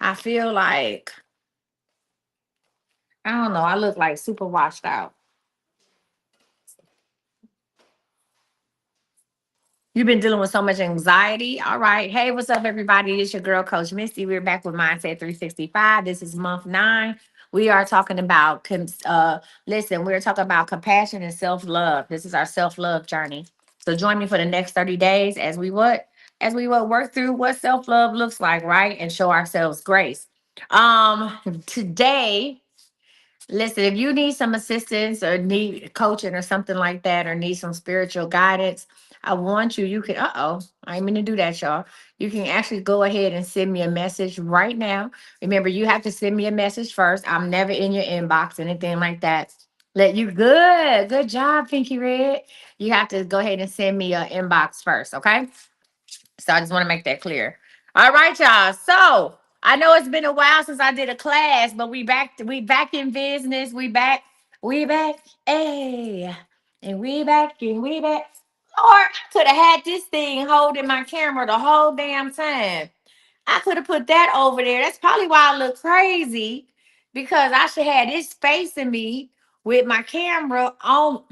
I feel like, I don't know, I look like super washed out. You've been dealing with so much anxiety. All right. Hey, what's up, everybody? It's your girl, Coach Misty. We're back with Mindset 365. This is month 9. We are talking about, listen, we're talking about compassion and self love. This is our self love journey. So join me for the next 30 days as we what? As we will work through what self love looks like, right? And show ourselves grace. Today, listen, if you need some assistance or need coaching or something like that, or need some spiritual guidance, I want you, you can, I ain't mean to do that, y'all. You can actually go ahead and send me a message right now. Remember, you have to send me a message first. I'm never in your inbox, anything like that. Let you, good job, Pinky Red. You have to go ahead and send me an inbox first, okay? So I just want to make that clear. All right, y'all. So I know it's been a while since I did a class, but we back in business. We back, hey, and we back. Lord, I could have had this thing holding my camera the whole damn time. I could have put that over there. That's probably why I look crazy, because I should have this space in me with my camera on.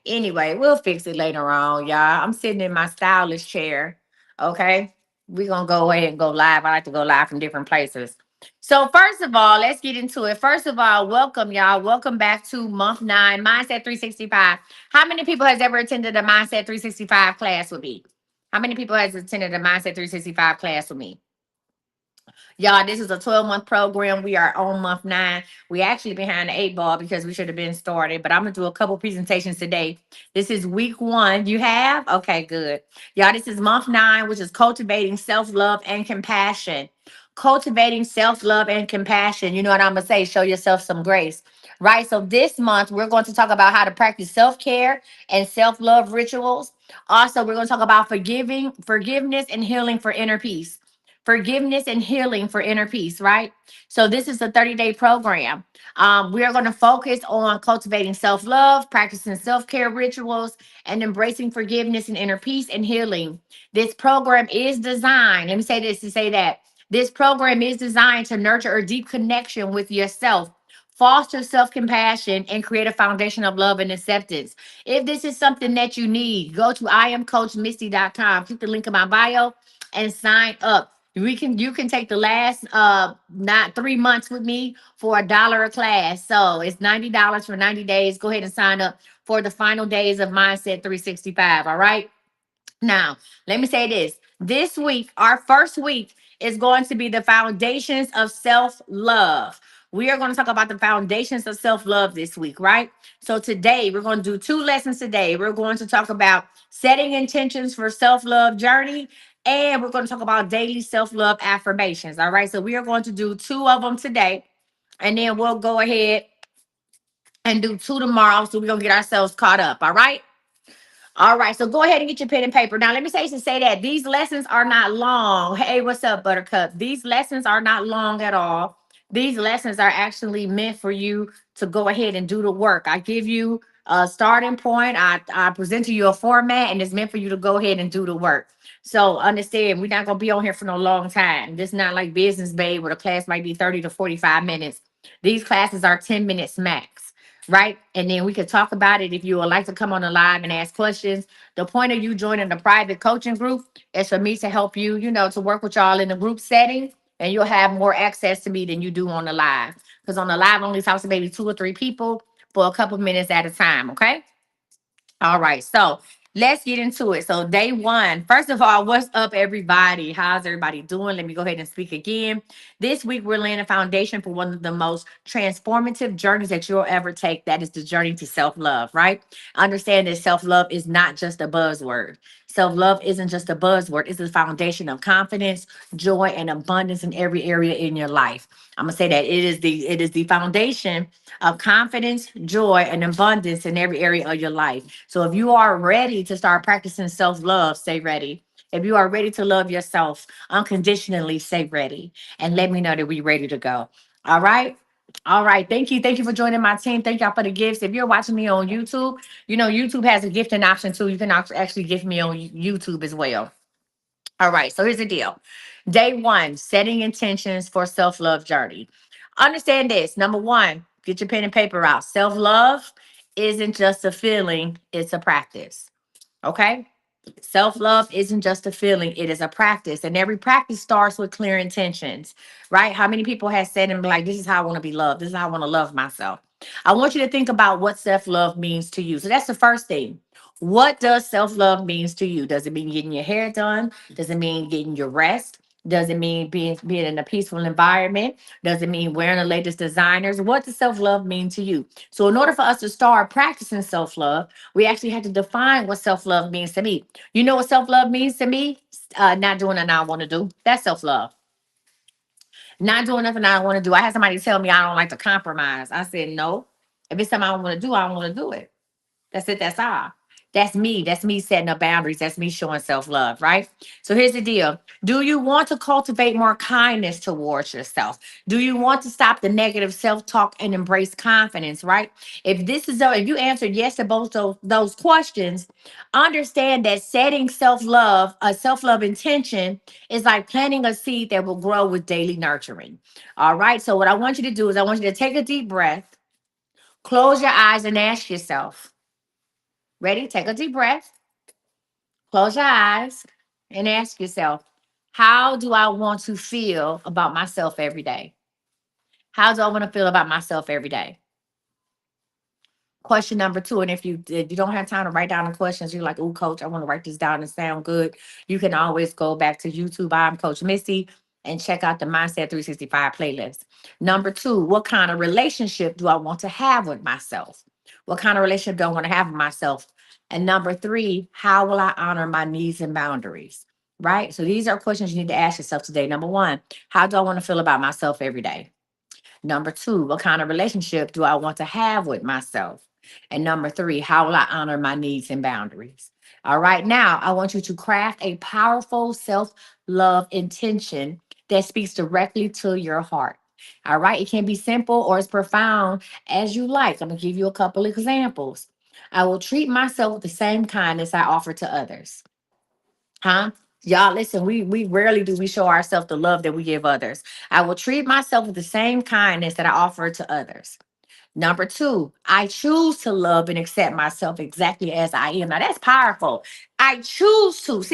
Anyway, we'll fix it later on, y'all. I'm sitting in my stylish chair. Okay. We're gonna go ahead and go live. I like to go live from different places. So, first of all, let's get into it. First of all, welcome, y'all. Welcome back to month 9, Mindset 365. How many people has ever attended a Mindset 365 class with me? How many people has attended a Mindset 365 class with me? Y'all, this is a 12-month program. We are on month 9. We actually behind the 8 ball because we should have been started, but I'm gonna do a couple presentations today. This is week 1. You have? Okay, good. Y'all, this is month 9, which is cultivating self-love and compassion. Cultivating self-love and compassion. You know what I'm gonna say? Show yourself some grace. Right. So this month we're going to talk about how to practice self-care and self-love rituals. Also, we're going to talk about forgiveness and healing for inner peace. Forgiveness and healing for inner peace, right? So this is a 30-day program. We are going to focus on cultivating self-love, practicing self-care rituals, and embracing forgiveness and inner peace and healing. This program is designed, let me say this to say that. This program is designed to nurture a deep connection with yourself, foster self-compassion, and create a foundation of love and acceptance. If this is something that you need, go to iamcoachmisty.com, click the link in my bio, and sign up. You can take the last not 3 months with me for $1 a class. So it's $90 for 90 days. Go ahead and sign up for the final days of Mindset 365. All right. Now, let me say this. This week, our first week, is going to be the foundations of self love. We are going to talk about the foundations of self love this week, right? So, today, we're going to do 2 lessons today. We're going to talk about setting intentions for self love journey, and we're going to talk about daily self love affirmations. All right. So, we are going to do 2 of them today, and then we'll go ahead and do 2 tomorrow. So, we're going to get ourselves caught up. All right. All right, so go ahead and get your pen and paper. Now, let me say that these lessons are not long. Hey, what's up, Buttercup? These lessons are not long at all. These lessons are actually meant for you to go ahead and do the work. I give you a starting point. I present to you a format, and it's meant for you to go ahead and do the work. So understand, we're not gonna be on here for no long time. This is not like Business Bay where the class might be 30 to 45 minutes. These classes are 10 minutes max, right? And then we could talk about it if you would like to come on the live and ask questions. The point of you joining the private coaching group is for me to help you, to work with y'all in the group setting, and you'll have more access to me than you do on the live. Because on the live only talks to maybe 2 or 3 people for a couple minutes at a time. Okay. All right, so let's get into it. So, day 1, first of all, what's up, everybody? How's everybody doing? Let me go ahead and speak again. This week, we're laying a foundation for one of the most transformative journeys that you'll ever take. That is the journey to self love, right? Understand that self love is not just a buzzword. Self love isn't just a buzzword, it's the foundation of confidence, joy, and abundance in every area in your life. I'm gonna say that it is the foundation of confidence, joy, and abundance in every area of your life. So if you are ready to start practicing self-love, stay ready. If you are ready to love yourself unconditionally, stay ready. And let me know that we're ready to go. All right. All right. Thank you. Thank you for joining my team. Thank y'all for the gifts. If you're watching me on YouTube, YouTube has a gifting option too. You can actually gift me on YouTube as well. All right. So here's the deal. Day one, setting intentions for self-love journey. Understand this. Number one, get your pen and paper out. Self-love isn't just a feeling, it's a practice. Okay? Self love isn't just a feeling, it is a practice. And every practice starts with clear intentions, right? How many people have said and be like, this is how I want to be loved. This is how I want to love myself. I want you to think about what self love means to you. So that's the first thing. What does self love means to you? Does it mean getting your hair done? Does it mean getting your rest? Does it mean being in a peaceful environment? Does it mean wearing the latest designers? What does self love mean to you? So, in order for us to start practicing self love, we actually have to define what self love means to me. You know what self love means to me? Not doing nothing I want to do. That's self love. Not doing nothing I want to do. I had somebody tell me I don't like to compromise. I said, no. If it's something I want to do, I want to do it. That's it. That's all. That's me. That's me setting up boundaries. That's me showing self love, right? So here's the deal. Do you want to cultivate more kindness towards yourself? Do you want to stop the negative self talk and embrace confidence, right? If you answered yes to both those questions, understand that setting self love, a self love intention, is like planting a seed that will grow with daily nurturing. All right. So, what I want you to do is, I want you to take a deep breath, close your eyes, and ask yourself, ready? Take a deep breath, close your eyes, and ask yourself, how do I want to feel about myself every day? How do I want to feel about myself every day? Question number two, and if you don't have time to write down the questions, you're like, oh, coach, I want to write this down and sound good. You can always go back to YouTube. I'm Coach Misty and check out the Mindset 365 playlist. Number two, what kind of relationship do I want to have with myself? What kind of relationship do I want to have with myself? And number three, how will I honor my needs and boundaries? Right? So these are questions you need to ask yourself today. Number one, how do I want to feel about myself every day? Number two, what kind of relationship do I want to have with myself? And number three, how will I honor my needs and boundaries? All right, now I want you to craft a powerful self love intention that speaks directly to your heart. All right, it can be simple or as profound as you like. I'm going to give you a couple examples. I will treat myself with the same kindness I offer to others. Huh? Y'all, listen, we rarely do we show ourselves the love that we give others. I will treat myself with the same kindness that I offer to others. Number two, I choose to love and accept myself exactly as I am. Now that's powerful. I choose to.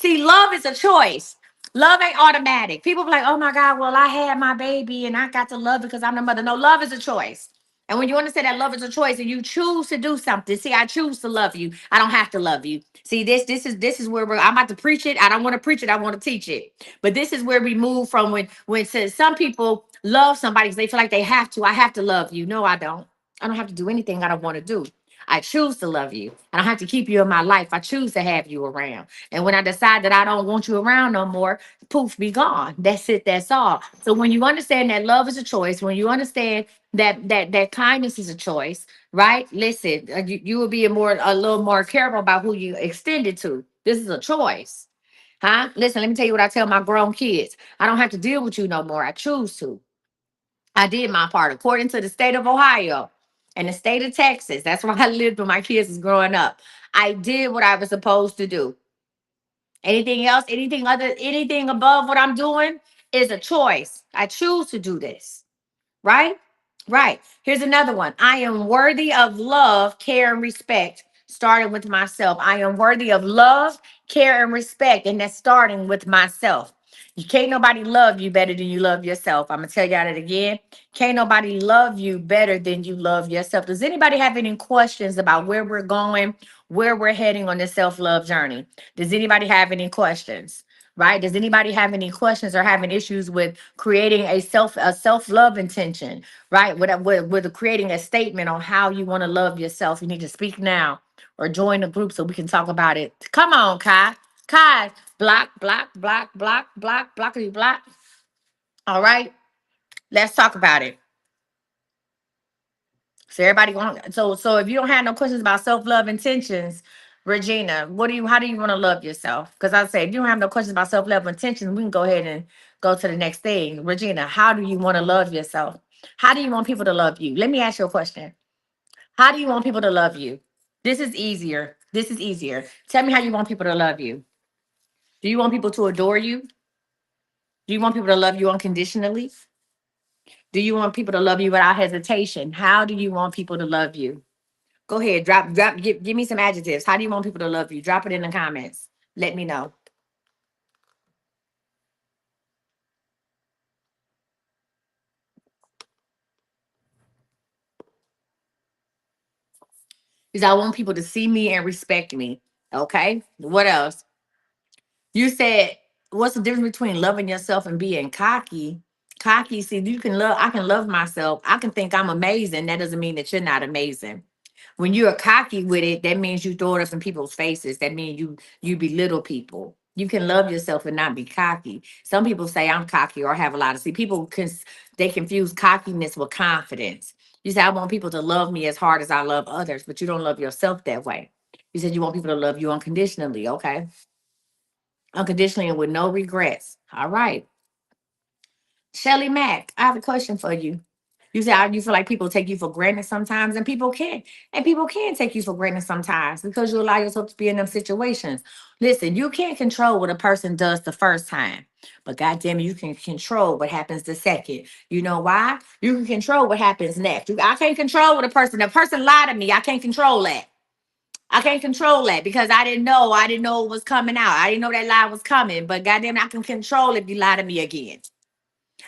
Love is a choice. Love ain't automatic. People be like, oh my God, well, I had my baby and I got to love because I'm the mother. No, love is a choice. And when you understand that love is a choice and you choose to do something, see, I choose to love you. I don't have to love you. See, this is where I'm about to preach it. I don't want to preach it. I want to teach it. But this is where we move from when says some people love somebody because they feel like they have to. I have to love you. No, I don't. I don't have to do anything I don't want to do. I choose to love you. I don't have to keep you in my life. I choose to have you around. And when I decide that I don't want you around no more, poof, be gone. That's it. That's all. So when you understand that love is a choice, when you understand that kindness is a choice, right? Listen, you will be a little more careful about who you extend it to. This is a choice. Huh? Listen, let me tell you what I tell my grown kids. I don't have to deal with you no more. I choose to. I did my part according to the state of Ohio and the state of Texas. That's where I lived when my kids was growing up. I did what I was supposed to do. Anything else, anything above what I'm doing is a choice. I choose to do this. Right? Right. Here's another one. I am worthy of love, care, and respect, starting with myself. I am worthy of love, care, and respect. And that's starting with myself. You can't nobody love you better than you love yourself. I'm gonna tell y'all that again. Can't nobody love you better than you love yourself. Does anybody have any questions about where we're going, where we're heading on this self-love journey? Does anybody have any questions? Right? Does anybody have any questions or having issues with creating a self love intention? Right? With creating a statement on how you want to love yourself, you need to speak now or join the group so we can talk about it. Come on, Kai. Kai, block, block, block, block, block, blockity block. All right, let's talk about it. So everybody going. So if you don't have no questions about self love intentions, Regina, how do you want to love yourself? Because I say if you don't have no questions about self love intentions, we can go ahead and go to the next thing. Regina, how do you want to love yourself? How do you want people to love you? Let me ask you a question. How do you want people to love you? This is easier. This is easier. Tell me how you want people to love you. Do you want people to adore you? Do you want people to love you unconditionally? Do you want people to love you without hesitation? How do you want people to love you? Go ahead, give me some adjectives. How do you want people to love you? Drop it in the comments. Let me know. Because I want people to see me and respect me. Okay. What else? You said, what's the difference between loving yourself and being cocky? Cocky, see, I can love myself. I can think I'm amazing. That doesn't mean that you're not amazing. When you're cocky with it, that means you throw it up in people's faces. That means you belittle people. You can love yourself and not be cocky. Some people say I'm cocky or have a lot of see people they confuse cockiness with confidence. You say I want people to love me as hard as I love others, but you don't love yourself that way. You said you want people to love you unconditionally, okay? Unconditionally and with no regrets. All right. Shelly Mack, I have a question for you. You say you feel like people take you for granted sometimes, and people can. And people can take you for granted sometimes because you allow yourself to be in them situations. Listen, you can't control what a person does the first time, but goddamn it, you can control what happens the second. You know why? You can control what happens next. I can't control what a person lied to me. I can't control that. I can't control that because I didn't know. I didn't know it was coming out. I didn't know that lie was coming. But goddamn, I can control if you lie to me again.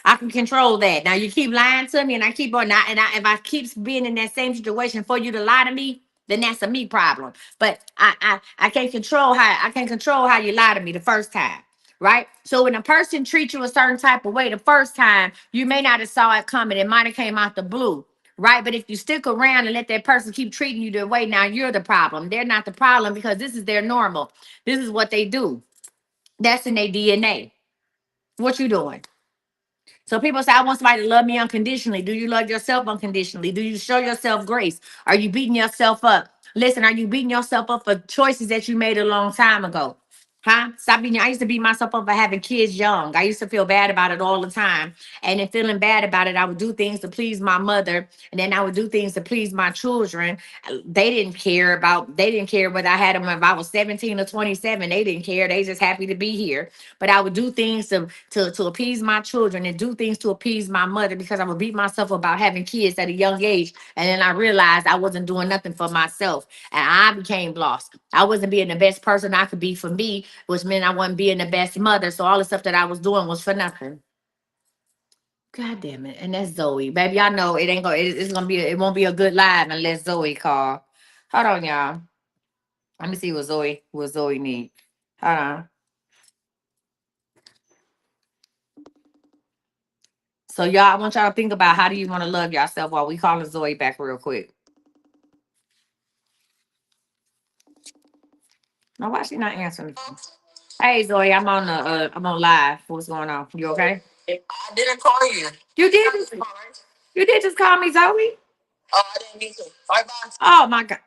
I can control that. Now you keep lying to me, and I keep on. If I keep being in that same situation for you to lie to me, then that's a me problem. But I can't control how you lie to me the first time, right? So when a person treats you a certain type of way the first time, you may not have saw it coming. It might have came out the blue. Right. But if you stick around and let that person keep treating you the way, now you're the problem. They're not the problem because this is their normal. This is what they do. That's in their DNA. What you doing? So people say, I want somebody to love me unconditionally. Do you love yourself unconditionally? Do you show yourself grace? Are you beating yourself up? Listen, are you beating yourself up for choices that you made a long time ago? Huh? Stop beating. I used to beat myself up for having kids young. I used to feel bad about it all the time. And in feeling bad about it, I would do things to please my mother. And then I would do things to please my children. They didn't care whether I had them if I was 17 or 27. They didn't care. They just happy to be here. But I would do things to appease my children and do things to appease my mother because I would beat myself about having kids at a young age. And then I realized I wasn't doing nothing for myself. And I became lost. I wasn't being the best person I could be for me, which meant I wasn't being the best mother. So all the stuff that I was doing was for nothing. God damn it. And that's Zoe. Baby, y'all know it ain't gonna it's gonna be it won't be a good live unless Zoe call. Hold on, y'all. Let me see what Zoe need. Hold on. So y'all, I want y'all to think about how do you want to love yourself while we calling Zoe back real quick. Now why she not answering? Hey Zoe, I'm on live. What's going on? You okay? I didn't call you. You did you did just call me Zoe? Oh, I didn't mean to. Bye bye. Oh my god.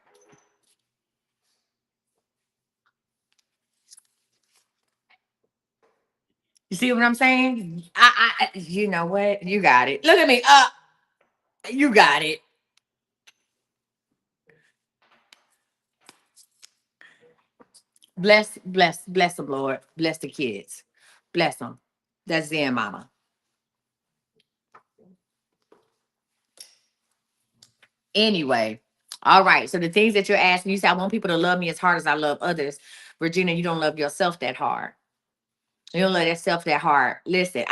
You see what I'm saying? You know what? You got it. Look at me. You got it. Bless the Lord. Bless the kids. Bless them. That's them, mama. Anyway, all right. So the things that you're asking, you say, I want people to love me as hard as I love others. Regina, you don't love yourself that hard. You don't love yourself that hard. Listen,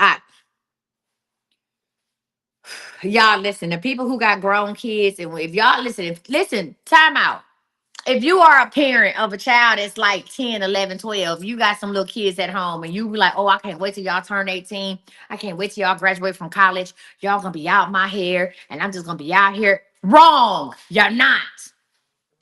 y'all listen, the people who got grown kids, and if y'all listen, time out. If you are a parent of a child that's like 10, 11, 12, you got some little kids at home and you be like, oh, I can't wait till y'all turn 18. I can't wait till y'all graduate from college. Y'all gonna be out my hair and I'm just gonna be out here. Wrong. You're not.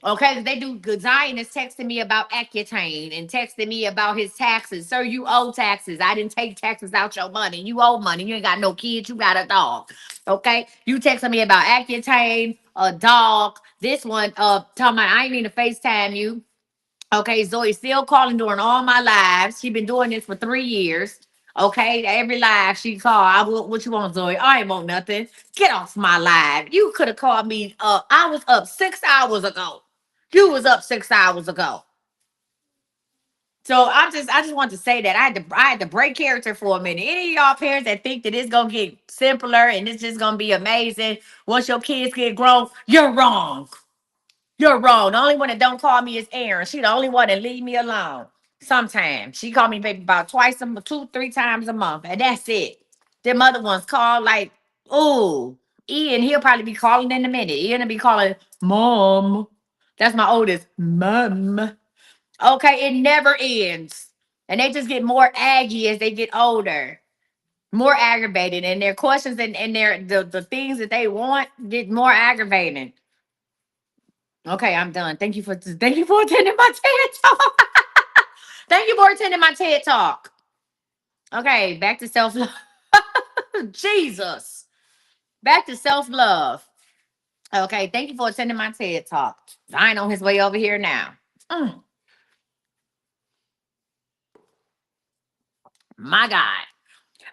Okay, they do. Good. Zion is texting me about Accutane and texting me about his taxes. Sir, you owe taxes. I didn't take taxes out your money. You owe money. You ain't got no kids. You got a dog. Okay, you texting me about Accutane, a dog. This one, talking about I ain't need to FaceTime you. Okay, Zoe's still calling during all my lives. She been doing this for 3 years. Okay, every live she call, what you want, Zoe? I ain't want nothing. Get off my live. You could have called me. I was up 6 hours ago. You was up 6 hours ago. So I just want to say that I had to break character for a minute. Any of y'all parents that think that it's gonna get simpler and it's just gonna be amazing once your kids get grown, you're wrong. You're wrong. The only one that don't call me is Erin. She the only one that leave me alone. Sometimes she call me baby about twice a month, 2, 3 times a month, and that's it. Them other ones call like, ooh, Ian. He'll probably be calling in a minute. Ian will be calling mom. That's my oldest mom. Okay, it never ends, and they just get more aggy as they get older, more aggravated, and their questions and their the things that they want get more aggravating. Okay, I'm done. Thank you for attending my TED talk. Thank you for attending my TED talk. Okay, back to self love. Jesus, back to self love. Okay, thank you for attending my TED talk. Zion on his way over here now. Mm, my God.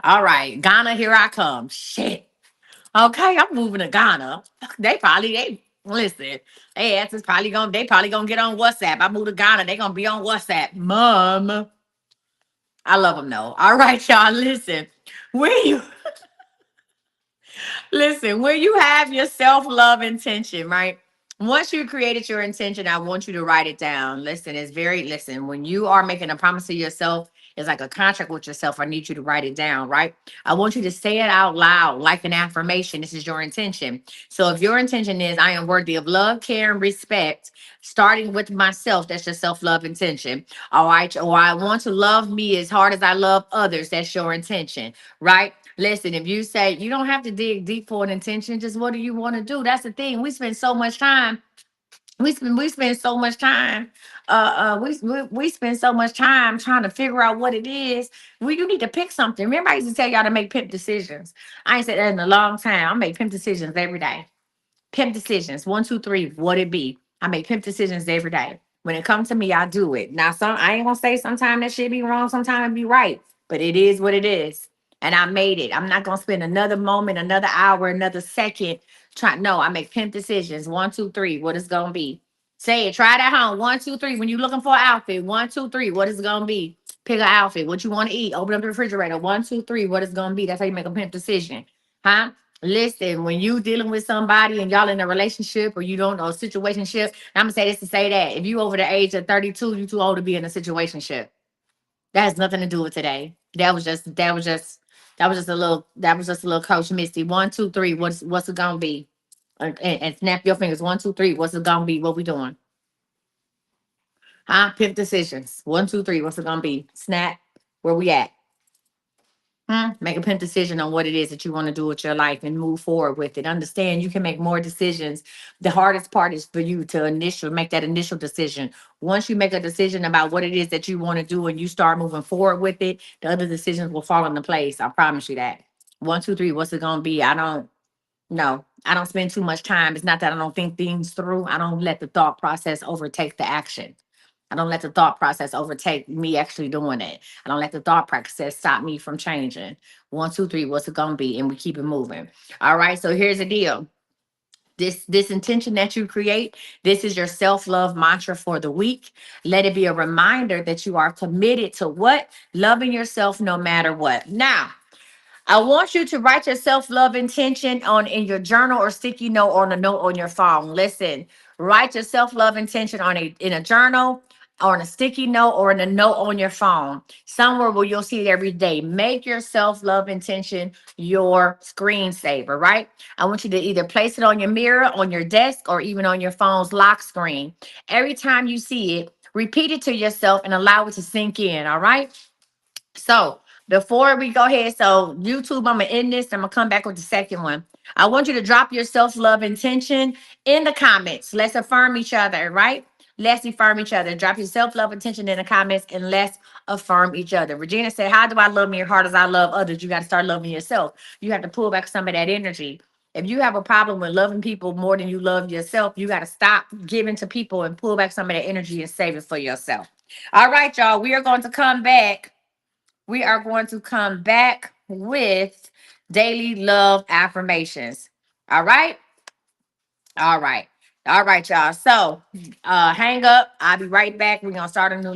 All right, Ghana, here I come. Shit. Okay, I'm moving to Ghana. They listen. They probably gonna get on WhatsApp. I move to Ghana. They gonna be on WhatsApp. Mom. I love them though. All right, y'all. Listen. When you listen, when you have your self-love intention, right? Once you created your intention, I want you to write it down. Listen, when you are making a promise to yourself, it's like a contract with yourself. I need you to write it down, right? I want you to say it out loud like an affirmation. This is your intention. So if your intention is I am worthy of love, care, and respect, starting with myself, that's your self-love intention. All right. Or I want to love me as hard as I love others. That's your intention, right? Listen, if you say you don't have to dig deep for an intention, just what do you want to do? That's the thing. We spend so much time. We spend so much time trying to figure out what it is. Well, you need to pick something. Remember, I used to tell y'all to make pimp decisions. I ain't said that in a long time. I make pimp decisions every day. Pimp decisions. 1, 2, 3. What it be? I make pimp decisions every day. When it comes to me, I do it. Now, I ain't gonna say sometimes that shit be wrong, sometimes it be right, but it is what it is. And I made it. I'm not gonna spend another moment, another hour, another second trying. No, I make pimp decisions. 1, 2, 3. What it's gonna be? Say it. Try it at home. 1, 2, 3. When you looking for an outfit, 1, 2, 3. What is it gonna be? Pick an outfit. What you want to eat? Open up the refrigerator. 1, 2, 3. What it's gonna be? That's how you make a pimp decision, huh? Listen, when you dealing with somebody and y'all in a relationship or you don't know a situationship, I'm gonna say this to say that if you over the age of 32, you too old to be in a situationship. That has nothing to do with today. That was just a little coach Misty. 1, 2, 3. What's it gonna be? And snap your fingers. 1, 2, 3. What's it gonna be? What we doing? Huh? Pick decisions. 1, 2, 3. What's it gonna be? Snap. Where we at? Make a pen decision on what it is that you want to do with your life and move forward with it. Understand you can make more decisions. The hardest part is for you to make that initial decision. Once you make a decision about what it is that you want to do and you start moving forward with it, the other decisions will fall into place. I promise you that. 1, 2, 3, what's it gonna be? I don't know. I don't spend too much time. It's not that I don't think things through. I don't let the thought process overtake the action. I don't let the thought process overtake me actually doing it. I don't let the thought process stop me from changing. 1, 2, 3, what's it gonna be? And we keep it moving. All right. So here's the deal. This intention that you create, this is your self-love mantra for the week. Let it be a reminder that you are committed to what? Loving yourself no matter what. Now, I want you to write your self-love intention on in your journal or sticky note or on a note on your phone. Listen, write your self-love intention on in a journal or on a sticky note or in a note on your phone. Somewhere where you'll see it every day. Make your self-love intention your screensaver, right? I want you to either place it on your mirror, on your desk, or even on your phone's lock screen. Every time you see it, repeat it to yourself and allow it to sink in, all right? So before we go ahead, so YouTube, I'm gonna end this. I'm gonna come back with the second one. I want you to drop your self-love intention in the comments. Let's affirm each other, right? Let's affirm each other. Drop your self-love intention in the comments and let's affirm each other. Regina said, how do I love me as hard as I love others? You got to start loving yourself. You have to pull back some of that energy. If you have a problem with loving people more than you love yourself, you got to stop giving to people and pull back some of that energy and save it for yourself. All right, y'all. We are going to come back. We are going to come back with daily love affirmations. All right. All right. All right, y'all. So hang up. I'll be right back. We're gonna start a new live.